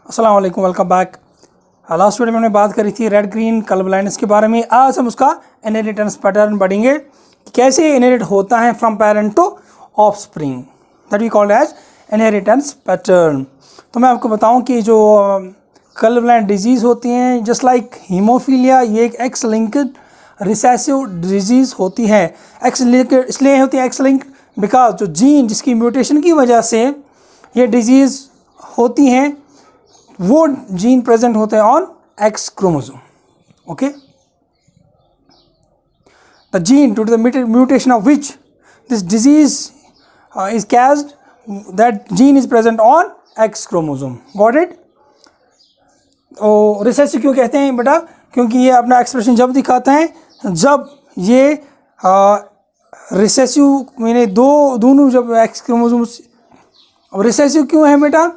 अस्सलाम वालेकुम, welcome back. Last video में हमने बात करी थी रेड ग्रीन कलर ब्लाइंडनेस के बारे में। आज हम उसका इनहेरिटेंस पैटर्न पढ़ेंगे, कैसे इनहेरिट होता है from parent to offspring, that we called as inheritance pattern. तो मैं आपको बताऊं कि जो कलर ब्लाइंड डिजीज़ होती हैं, जस्ट लाइक हीमोफीलिया, ये एक एक्स लिंक्ड रिसेसिव डिजीज़ होती है। एक्स लिंक्ड इसलिए होती है एक्स लिंक्ड बिकॉज जो जीन जिसकी म्यूटेशन की वजह से ये डिजीज़ होती हैं वो जीन प्रेजेंट होते हैं on X chromosome. Okay, the gene to the mutation of which this disease is caused, that gene is present on X chromosome. Got it? और रिसेसिव क्यों कहते हैं बेटा? क्योंकि ये अपना एक्सप्रेशन जब दिखाता है जब ये रिसेसिव मैंने दोनों जब एक्स क्रोमोसोम। अब रिसेसिव क्यों है बेटा?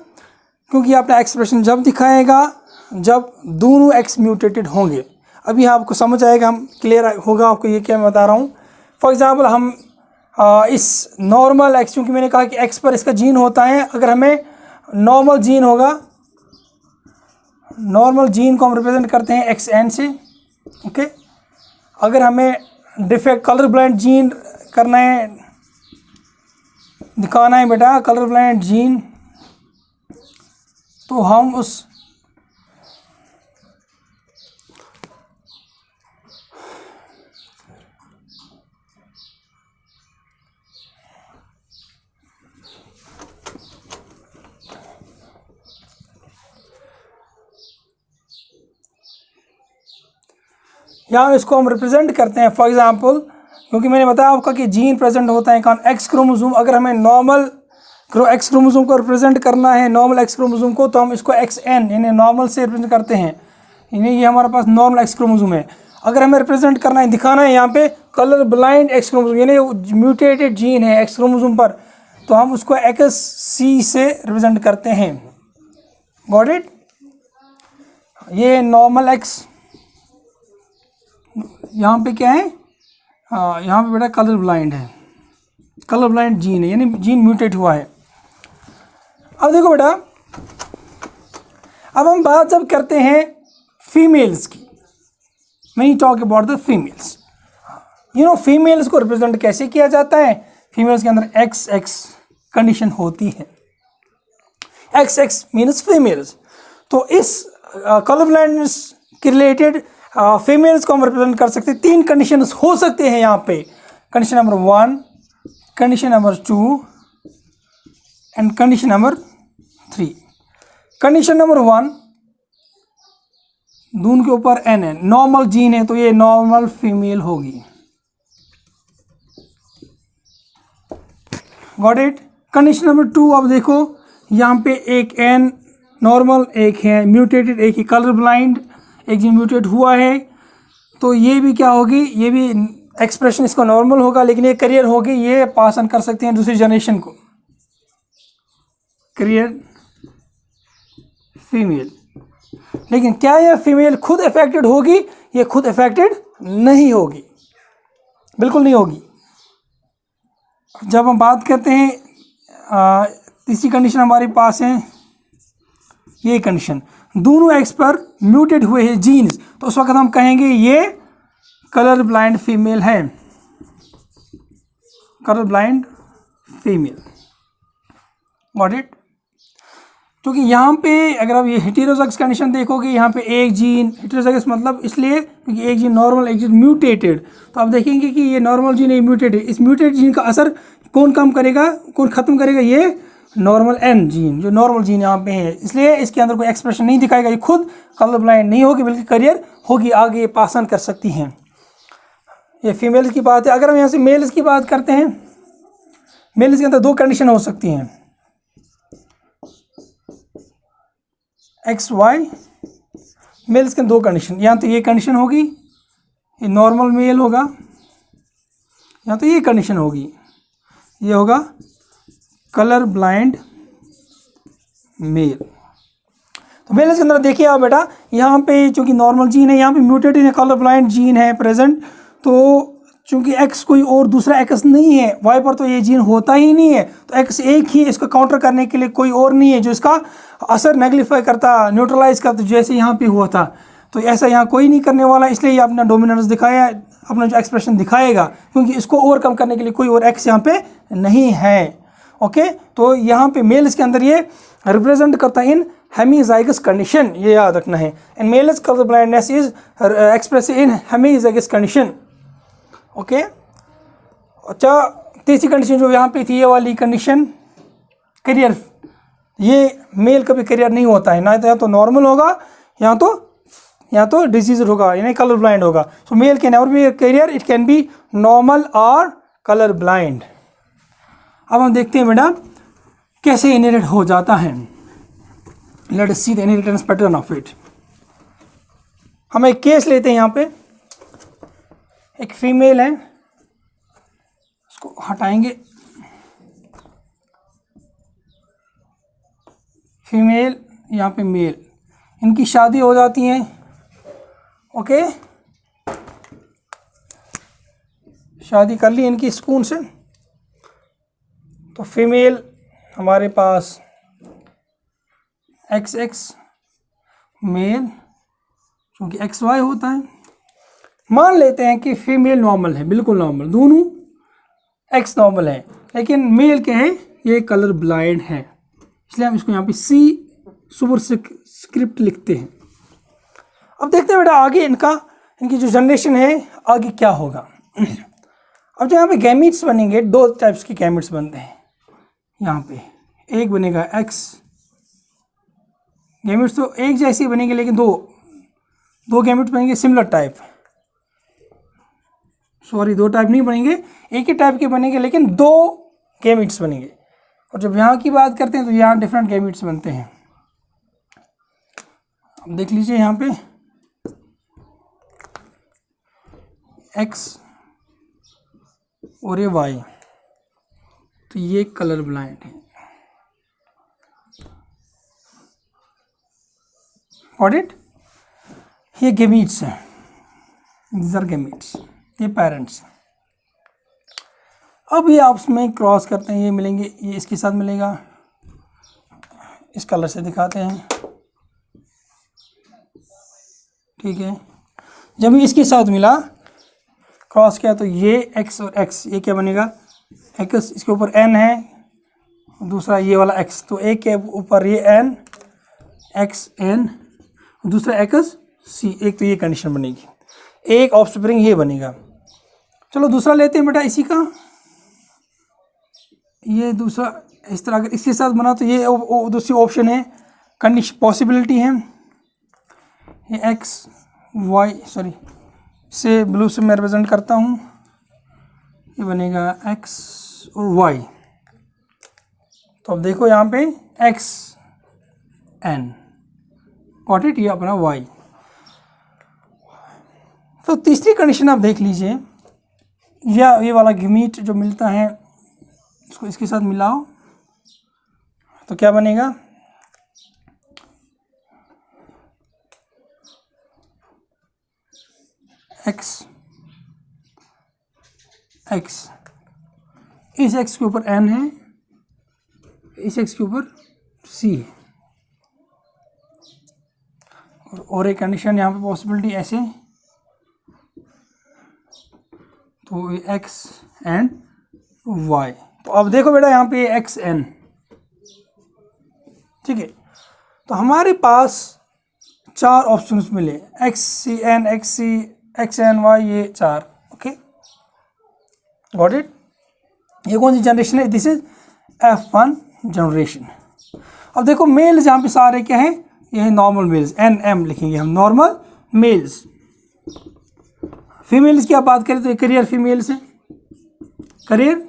क्योंकि अपना एक्सप्रेशन जब दिखाएगा जब दोनों एक्स म्यूटेटेड होंगे। अभी आपको समझ आएगा, हम क्लियर होगा आपको ये क्या मैं बता रहा हूँ। फॉर एग्जांपल हम इस नॉर्मल एक्स, क्योंकि मैंने कहा कि एक्स पर इसका जीन होता है, अगर हमें नॉर्मल जीन होगा, नॉर्मल जीन को हम रिप्रेजेंट करते हैं एक्स एन से। ओके, अगर हमें डिफेक्ट कलर ब्लाइंड जीन करना है, दिखाना है बेटा कलर ब्लाइंड जीन, तो हम उस यहाँ इसको हम रिप्रेजेंट करते हैं। फॉर एग्जांपल, क्योंकि मैंने बताया आपका कि जीन प्रेजेंट होता है कौन? X chromosome. अगर हमें नॉर्मल एक्स क्रोमोसोम को रिप्रेजेंट करना है, नॉर्मल एक्स क्रोमोसोम को, तो हम इसको एक्स एन यानी नॉर्मल से रिप्रेजेंट करते हैं। यानी ये हमारे पास नॉर्मल एक्स क्रोमोसोम है। अगर हमें रिप्रेजेंट करना है, दिखाना है यहाँ पे कलर ब्लाइंड एक्स क्रोमोसोम यानी म्यूटेटेड जीन है एक्स क्रोमोसोम पर, तो हम उसको एक्स सी से रिप्रेजेंट करते हैं। Got it? ये नॉर्मल एक्स, यहाँ पे क्या है? यहाँ पे बेटा कलर ब्लाइंड है, कलर ब्लाइंड जीन है यानी जीन म्यूटेट हुआ है। अब देखो बेटा, अब हम बात जब करते हैं फीमेल्स की, मैं talk about the females. You know females को रिप्रेजेंट कैसे किया जाता है? फीमेल्स के अंदर एक्स एक्स कंडीशन होती है। X x means females. तो इस कलर ब्लाइंडनेस के रिलेटेड फीमेल्स को हम रिप्रेजेंट कर सकते हैं। 3 कंडीशंस हो सकते हैं यहाँ पे। Condition number 1, condition number 2 and condition number 3। Condition number 1, दोनों के ऊपर एन है, नॉर्मल जीन है, तो ये नॉर्मल फीमेल होगी। Got it? कंडीशन नंबर 2, अब देखो यहाँ पे एक एन नॉर्मल, एक है म्यूटेटेड, एक ही कलर ब्लाइंड, एक जीन म्यूटेट हुआ है, तो ये भी क्या होगी? ये भी एक्सप्रेशन इसका नॉर्मल होगा, लेकिन ये करियर होगी, ये पास ऑन कर सकते हैं दूसरी जनरेशन को। Career female. लेकिन क्या ये फीमेल खुद अफेक्टेड होगी? ये खुद अफेक्टेड नहीं होगी, बिल्कुल नहीं होगी। जब हम बात करते हैं तीसरी कंडीशन हमारे पास है, ये कंडीशन दोनों एक्स पर म्यूटेट हुए हैं जीन्स, तो उस वक्त हम कहेंगे ये कलर ब्लाइंड फीमेल है, colour blind female. Got it? क्योंकि यहाँ पे अगर आप ये हेटेरोजाइगस कंडीशन देखोगे, यहाँ पे एक जीन, हेटेरोजाइगस मतलब इसलिए क्योंकि एक जीन नॉर्मल एक जीन म्यूटेटेड, तो आप देखेंगे कि ये नॉर्मल जीन है म्यूटेटेड। इस म्यूटेड जीन का असर कौन कम करेगा, कौन ख़त्म करेगा? ये नॉर्मल एन जीन, जो नॉर्मल जीन यहाँ पे है, इसलिए इसके अंदर कोई एक्सप्रेशन नहीं दिखाएगा। ये खुद कलर ब्लाइंड नहीं होगी, बल्कि करियर होगी, आगे पास ऑन कर सकती हैं। ये फीमेल्स की बात है। अगर हम यहाँ से मेल्स की बात करते हैं, मेल्स के अंदर 2 कंडीशन हो सकती हैं, एक्स वाई। मेल्स के 2 कंडीशन, यहाँ तो ये कंडीशन होगी, ये नॉर्मल मेल होगा, यहाँ तो ये कंडीशन होगी, ये होगा कलर ब्लाइंड मेल। तो मेल्स के अंदर देखिए आप बेटा, यहाँ पे चूँकि नॉर्मल जीन है, यहाँ पे म्यूटेटेड है, कलर ब्लाइंड जीन है प्रेजेंट, तो चूंकि एक्स कोई और दूसरा एक्स नहीं है, वाई पर तो ये जीन होता ही नहीं है, तो एक्स एक ही, इसको काउंटर करने के लिए कोई और नहीं है जो इसका असर नेगलिफाई करता, न्यूट्रलाइज करता, जैसे यहाँ पे हुआ था। तो ऐसा यहाँ कोई नहीं करने वाला, इसलिए ये अपना डोमिनेंस दिखाया, अपना जो एक्सप्रेशन दिखाएगा, क्योंकि इसको ओवरकम करने के लिए कोई और एक्स यहाँ पे नहीं है। ओके, तो यहाँ पे मेल्स के अंदर ये रिप्रेजेंट करता है इन हेमीजाइगस कंडीशन, ये याद रखना है। In males colour blindness is express in hemizygous condition. Okay, अच्छा, तीसरी कंडीशन जो यहाँ पे थी, ये वाली कंडीशन करियर, ये मेल कभी करियर नहीं होता है, ना तो या तो नॉर्मल होगा या तो डिजीज होगा, यानी कलर ब्लाइंड होगा। So male can never be carrier, it can be normal और कलर ब्लाइंड। अब हम देखते हैं बेटा कैसे इनहेरिट हो जाता है। Let us see the inheritance pattern of it. हम एक केस लेते हैं, यहाँ पे एक फीमेल है, उसको हटाएंगे, फीमेल, यहाँ पे मेल, इनकी शादी हो जाती है। ओके, शादी कर ली इनकी सुकून से। तो फीमेल हमारे पास XX, मेल क्योंकि XY होता है। मान लेते हैं कि फीमेल नॉर्मल है, बिल्कुल नॉर्मल, दोनों X नॉर्मल है, लेकिन मेल क्या है, ये कलर ब्लाइंड है, इसलिए हम इसको यहाँ पे C सुपर स्क्रिप्ट लिखते हैं। अब देखते हैं बेटा आगे इनकी जो जनरेशन है आगे क्या होगा। अब जो यहाँ पे गैमीट्स बनेंगे, दो टाइप्स के गैमीट्स बनते हैं यहाँ पे। एक बनेगा X, गैमीट्स तो एक जैसे बनेंगे, लेकिन दो गैमीट्स बनेंगे सिमिलर टाइप, सॉरी दो टाइप नहीं बनेंगे, एक ही टाइप के बनेंगे, लेकिन दो गैमीट्स बनेंगे। और जब यहाँ की बात करते हैं तो यहाँ डिफरेंट गैमीट्स बनते हैं। अब देख लीजिए यहाँ पे X और ये Y, तो ये कलर ब्लाइंड है। Got it? ये गैमीट्स हैं, these are gametes, ये पेरेंट्स। अब ये आपस में क्रॉस करते हैं, ये मिलेंगे, ये इसके साथ मिलेगा, इस कलर से दिखाते हैं, ठीक है। जब ये इसके साथ मिला, क्रॉस किया, तो ये X और X, ये क्या बनेगा, X, इसके ऊपर N है, दूसरा ये वाला X, तो एक के ऊपर ये N, XN, दूसरा XC, एक तो ये कंडीशन बनेगी, एक ऑफस्प्रिंग ये बनेगा। चलो दूसरा लेते हैं बेटा इसी का, ये दूसरा इस तरह अगर इसके साथ बना तो ये दूसरी ऑप्शन है, कंडीशन पॉसिबिलिटी है। ये XY, सॉरी से ब्लू से मैं रिप्रेजेंट करता हूँ, ये बनेगा X और Y। तो अब देखो यहाँ पे XN, गॉट इट, ये अपना Y। तो तीसरी कंडीशन आप देख लीजिए, या ये वाला गैमीट जो मिलता है इसको इसके साथ मिलाओ, तो क्या बनेगा, X, इस X के ऊपर N है, इस X के ऊपर C है, और एक कंडीशन यहाँ पे पॉसिबिलिटी ऐसे, तो X एंड Y। तो अब देखो बेटा यहाँ पे XN, ठीक है। तो हमारे पास चार ऑप्शंस मिले, XCN, XC, XNY, ये चार। Okay, got it. ये कौन सी जनरेशन है, दिस इज F1 जनरेशन। अब देखो मेल जहाँ पे सारे क्या हैं, ये है नॉर्मल मेल्स, NM लिखेंगे हम, नॉर्मल मेल्स। फीमेल्स की आप बात करें तो ये करियर फीमेल्स है, करियर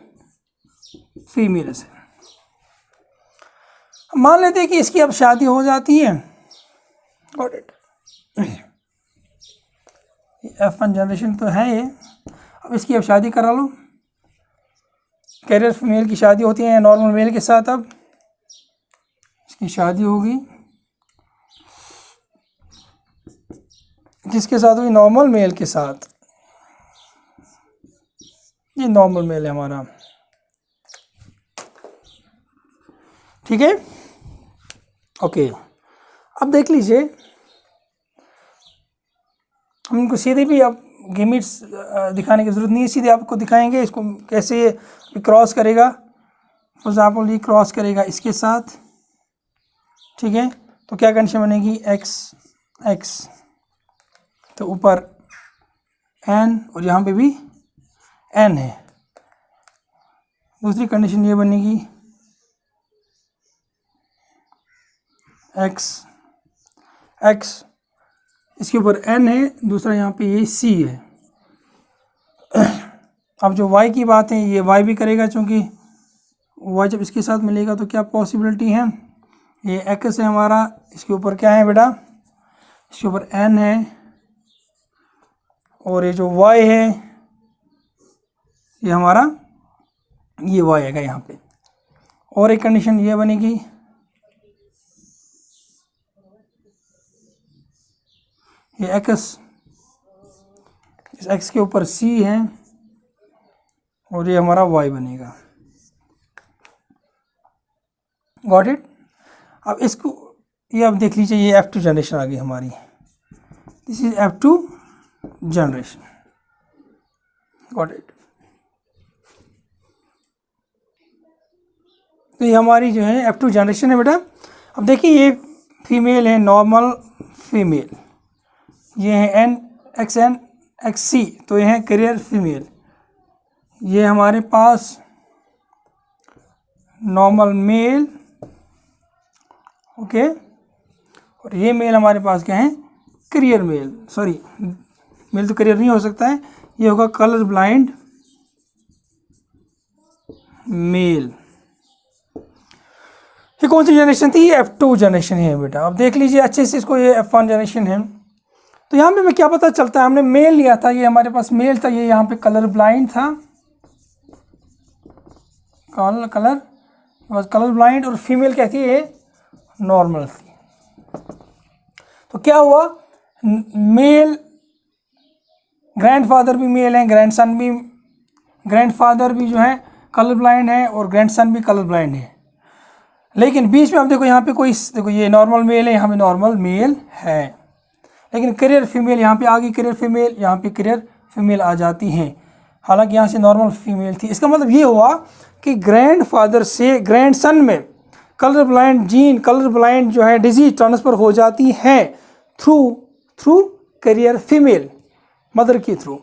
फीमेल्स है। मान लेते हैं कि इसकी अब शादी हो जाती है, गॉट इट, F1 जनरेशन तो है ये। अब इसकी अब शादी करा लो, कैरियर फीमेल की शादी होती है नॉर्मल मेल के साथ। अब इसकी शादी होगी किसके साथ हुई, नॉर्मल मेल के साथ। ये नॉर्मल मेल है हमारा, ठीक है। ओके, अब देख लीजिए, हम इनको सीधे भी आप गेमिट्स दिखाने की ज़रूरत नहीं है, सीधे आपको दिखाएंगे इसको कैसे क्रॉस करेगा। फॉर एग्जाम्पल ये क्रॉस करेगा इसके साथ, ठीक है, तो क्या कंडीशन बनेगी, एक्स एक्स, तो ऊपर एन और यहाँ पे भी एन है। दूसरी कंडीशन ये बनेगी एक्स एक्स, इसके ऊपर एन है, दूसरा यहाँ पे ये सी है। अब जो वाई की बात है, ये वाई भी करेगा, चूँकि वाई जब इसके साथ मिलेगा तो क्या पॉसिबिलिटी है, ये एक्स है हमारा, इसके ऊपर क्या है बेटा, इसके ऊपर एन है, और ये जो वाई है ये हमारा ये वाई आएगा यहाँ पे। और एक कंडीशन ये बनेगी, ये एक्स, इस एक्स के ऊपर सी है और ये हमारा वाई बनेगा। Got it. अब इसको ये आप देख लीजिए, ये F2 जनरेशन आ गई हमारी, this is F2 generation. Got it. तो ये हमारी जो है F2 जनरेशन है बेटा। अब देखिए ये फीमेल है, नॉर्मल फीमेल, ये है एन एक्स एन एक्स सी, तो ये है करियर फीमेल। ये हमारे पास नॉर्मल मेल, ओके, और ये मेल हमारे पास क्या है, करियर मेल, सॉरी मेल तो करियर नहीं हो सकता है, ये होगा कलर ब्लाइंड मेल। ये कौन सी जनरेशन थी, ये F2 जनरेशन है बेटा। अब देख लीजिए अच्छे से इसको, ये F1 जनरेशन है। तो यहाँ पे हमें क्या पता चलता है, हमने मेल लिया था, ये हमारे पास मेल था, ये यहाँ पे कलर ब्लाइंड था, कलर ब्लाइंड, और फीमेल क्या थी, ये नॉर्मल थी। तो क्या हुआ, मेल ग्रैंडफादर भी मेल है, ग्रैंडसन भी, ग्रैंडफादर भी जो है कलर ब्लाइंड है और ग्रैंडसन भी कलर ब्लाइंड है। लेकिन बीच में आप देखो यहाँ पे कोई, देखो ये नॉर्मल मेल है, यहाँ पे नॉर्मल मेल है, लेकिन करियर फीमेल यहाँ पे आ गई, करियर फीमेल, यहाँ पे करियर फीमेल आ जाती हैं, हालांकि यहाँ से नॉर्मल फीमेल थी। इसका मतलब ये हुआ कि ग्रैंडफादर से ग्रैंडसन में colour blind gene, colour blind जो है डिजीज ट्रांसफ़र हो जाती है थ्रू करियर फीमेल, मदर के थ्रू।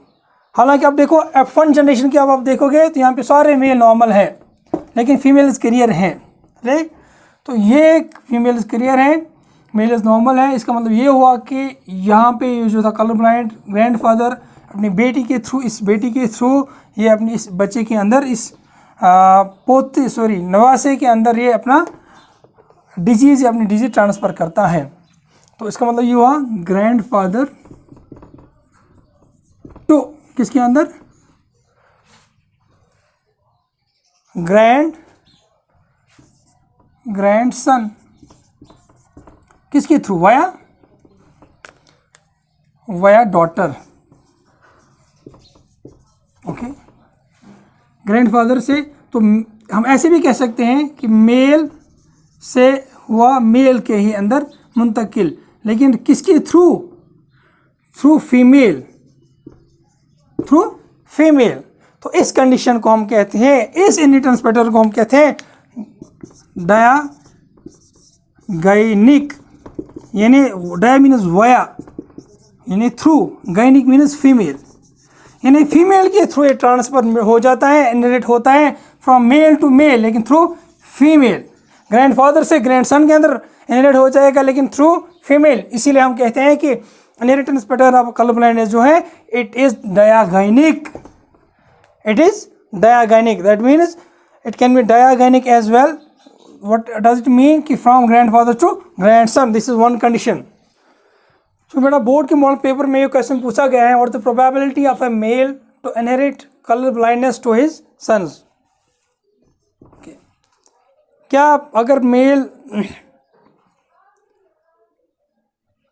हालांकि आप देखो F1 जनरेशन की, अब आप देखोगे तो यहाँ पे सारे मेल नॉर्मल हैं, लेकिन फीमेल्स करियर हैं, राइट। तो ये फीमेल्स करियर हैं, मेल्स नॉर्मल है। इसका मतलब ये हुआ कि यहाँ पे जो था कलर ब्लाइंड ग्रैंडफादर अपनी बेटी के थ्रू, इस बेटी के थ्रू ये अपनी इस बच्चे के अंदर, इस नवासे के अंदर ये अपना डिजीज़, अपनी डिजीज ट्रांसफ़र करता है। तो इसका मतलब ये हुआ ग्रैंडफादर टू किसके अंदर, ग्रैंडसन, किसके through, via daughter, okay, grandfather से। तो हम ऐसे भी कह सकते हैं कि मेल से हुआ मेल के ही अंदर मुंतकिल, लेकिन किसके थ्रू फीमेल, तो इस कंडीशन को हम कहते हैं, इस इनहेरिटेंस पैटर्न को हम कहते हैं डायागाइनिक, यानी डाया मीन्स वाया, यानी थ्रू, गाइनिक मीन्स फीमेल, यानी फीमेल के थ्रू ये ट्रांसफर हो जाता है, इनहेरिट होता है फ्रॉम मेल टू मेल, लेकिन थ्रू फीमेल। ग्रैंडफादर से ग्रैंडसन के अंदर इनहेरिट हो जाएगा, लेकिन थ्रू फीमेल। इसीलिए हम कहते हैं कि inheritance pattern of colour blindness जो है, it is digynic, that means it can be digynic as well. what does it mean कि from grandfather to grandson, this is one condition। तो बेटा बोर्ड के मॉडल पेपर में ये question पूछा गया है, और the probability of a male to inherit colour blindness to his sons. क्या अगर मेल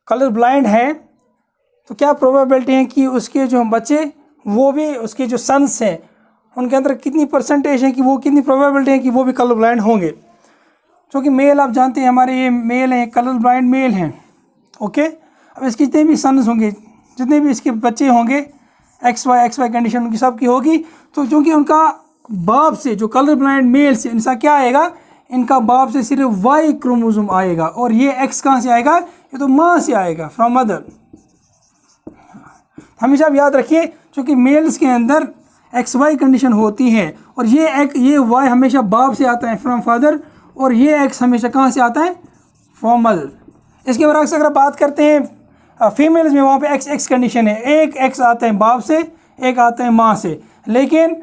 कलर ब्लाइंड है तो क्या प्रोबेबिलिटी है कि उसके जो बच्चे वो भी, उसके जो सन्स हैं, उनके अंदर कितनी परसेंटेज है कि वो, कितनी प्रोबेबिलिटी है कि वो भी कलर ब्लाइंड होंगे। क्योंकि मेल आप जानते हैं हमारे ये मेल हैं, कलर ब्लाइंड मेल हैं। ओके, अब इसके जितने भी सन्स होंगे, जितने भी इसके बच्चे होंगे, एक्स वाई कंडीशन उनकी सब की होगी। तो चूँकि उनका बाप से, जो कलर ब्लाइंड मेल से, इनका क्या आएगा, इनका बाप से सिर्फ वाई क्रोमोसोम आएगा, और ये एक्स कहाँ से आएगा, ये तो माँ से आएगा, फ्रॉम मदर। हमेशा आप याद रखिए, क्योंकि मेल्स के अंदर एक्स वाई कंडीशन होती है, और ये वाई हमेशा बाप से आता है, फ्रॉम फादर, और ये एक्स हमेशा कहाँ से आता है, फ्रॉम मदर। इसके बरक्स अगर बात करते हैं फीमेल्स में, वहाँ पे एक्स एक्स कंडीशन है, एक एक्स आता है बाप से, एक आता है माँ से। लेकिन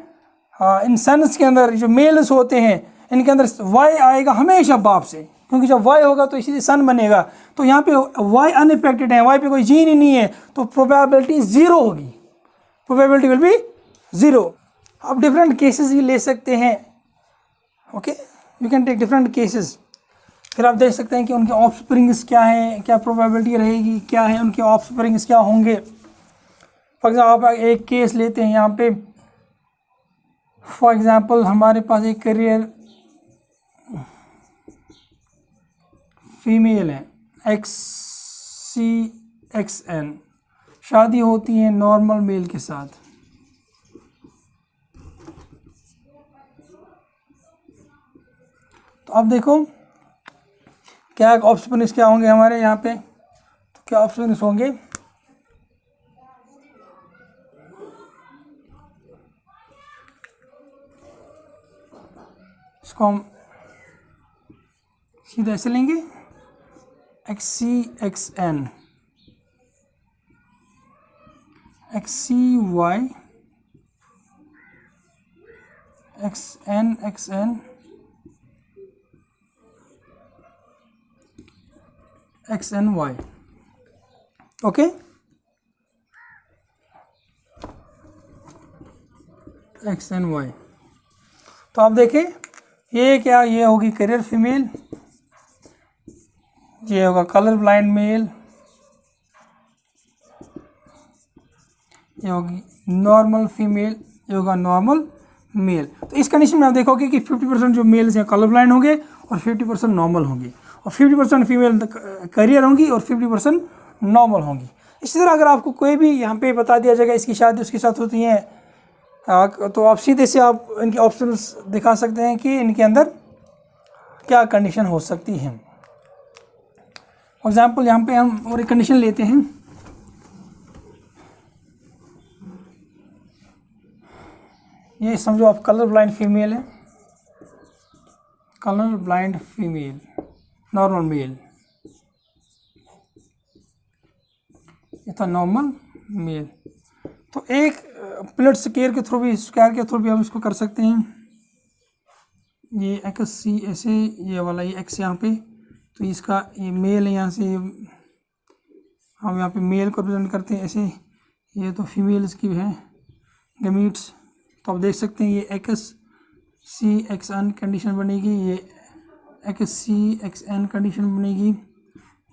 इन सन्स के अंदर जो मेल्स होते हैं, इनके अंदर वाई आएगा हमेशा बाप से, क्योंकि जब वाई होगा तो इसीलिए सन बनेगा। तो यहाँ पे वाई अनइफेक्टेड है, वाई पे कोई जीन ही नहीं है, तो प्रोबेबिलिटी ज़ीरो होगी, प्रोबेबिलिटी विल बी ज़ीरो। आप डिफरेंट केसेस भी ले सकते हैं। Okay, you can take different cases. फिर आप देख सकते हैं कि उनके ऑफस्प्रिंग्स क्या हैं, क्या प्रोबेबिलिटी रहेगी, क्या है उनके ऑफस्प्रिंग्स क्या होंगे। फॉर एग्जाम्पल आप एक केस लेते हैं यहाँ पे, फॉर एग्जाम्पल हमारे पास एक करियर फीमेल है, XCXN, शादी होती है नॉर्मल मेल के साथ। तो अब देखो क्या ऑप्शंस क्या होंगे हमारे यहाँ पे, तो क्या ऑप्शंस होंगे, इसको हम सीधा ऐसे लेंगे, XCXN, XCY, XN, XNY। Okay, XNY। तो आप देखें ये क्या, ये होगी करियर फीमेल, ये होगा कलर ब्लाइंड मेल, ये होगी नॉर्मल फीमेल, ये होगा नॉर्मल मेल। तो इस कंडीशन में आप देखोगे कि 50% जो मेल्स हैं कलर ब्लाइंड होंगे और 50% नॉर्मल होंगी, और 50% फीमेल करियर होंगी और 50% नॉर्मल होंगी। इसी तरह अगर आपको कोई भी यहाँ पे बता दिया जाएगा इसकी शादी उसके साथ होती है, तो आप सीधे से आप इनके ऑप्शंस दिखा सकते हैं कि इनके अंदर क्या कंडीशन हो सकती है। फॉर एग्जाम्पल यहाँ पे हम और एक कंडीशन लेते हैं, ये समझो आप कलर ब्लाइंड फीमेल है, colour blind female, normal male, ये था नॉर्मल मेल। तो एक प्लेट स्क्वायर के थ्रू भी हम इसको कर सकते हैं। ये XC ऐसे, ये वाला ये X यहाँ पे, तो इसका ये मेल है, यहाँ से हम यहाँ पे मेल को रिप्रेजेंट करते हैं ऐसे, ये तो फीमेल्स की है गमीट्स। तो आप देख सकते हैं ये XCXN कंडीशन बनेगी, ये XCXN कंडीशन बनेगी,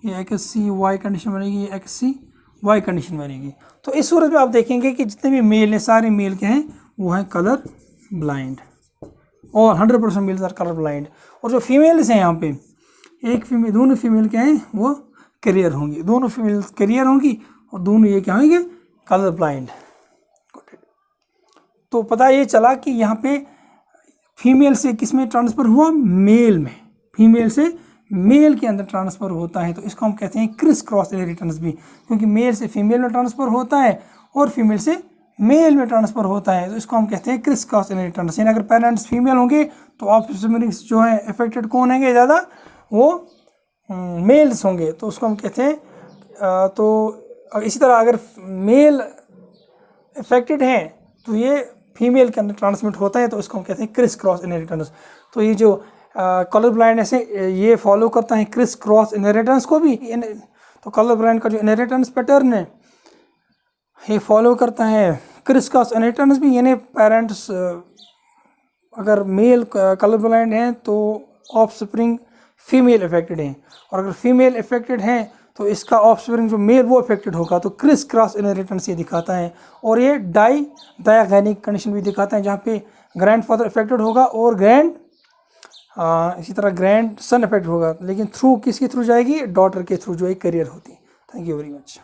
ये XCY कंडीशन बनेगी, ये XCY कंडीशन बनेगी। तो इस सूरत में आप देखेंगे कि जितने भी मेल हैं सारे मेल के हैं वो हैं कलर ब्लाइंड, और 100% मेल्स आर कलर ब्लाइंड। और जो फीमेल्स हैं यहाँ पे, एक फीमेल, दोनों फीमेल क्या हैं वो करियर होंगी, दोनों फीमेल करियर होंगी और दोनों ये क्या होंगे कलर ब्लाइंड। तो पता ये चला कि यहाँ पे फीमेल से किस में ट्रांसफ़र हुआ, मेल में, फीमेल से मेल के अंदर ट्रांसफ़र होता है। तो इसको हम कहते हैं क्रिस क्रॉस इनहेरिटेंस भी, क्योंकि मेल से फीमेल में ट्रांसफ़र होता है और फीमेल से मेल में ट्रांसफ़र होता है, तो इसको हम कहते हैं क्रिस क्रॉस इनहेरिटेंस। यानी अगर पेरेंट्स फीमेल होंगे तो ऑफस्प्रिंग जो है अफेक्टेड कौन होंगे ज़्यादा, वो मेल्स होंगे, तो उसको हम कहते हैं। तो इसी तरह अगर मेल अफेक्टेड हैं तो ये फीमेल के अंदर ट्रांसमिट होता है, तो इसको हम कहते हैं क्रिस क्रॉस इनहेरिटेंस। तो ये जो कलर ब्लाइंडनेस है ये फॉलो करता है क्रिस क्रॉस इनहेरिटेंस को भी। तो कलर ब्लाइंड का जो इनहेरिटेंस पैटर्न है ये फॉलो करता है क्रिस क्रॉस इनहेरिटेंस भी। यानी पेरेंट्स अगर मेल कलर ब्लाइंड हैं तो ऑफस्प्रिंग फीमेल अफेक्टेड हैं, और अगर फीमेल अफेक्टेड हैं तो इसका ऑफस्प्रिंग जो मेल वो अफेक्टेड होगा। तो क्रिस क्रॉस इनहेरिटेंस ये दिखाता है। और ये डायगैनिक कंडीशन भी दिखाता है, जहाँ पे ग्रैंड फादर अफेक्टेड होगा और इसी तरह ग्रैंड सन अफेक्ट होगा, लेकिन थ्रू किसके थ्रू जाएगी, डॉटर के थ्रू जो एक करियर होती है। Thank you very much.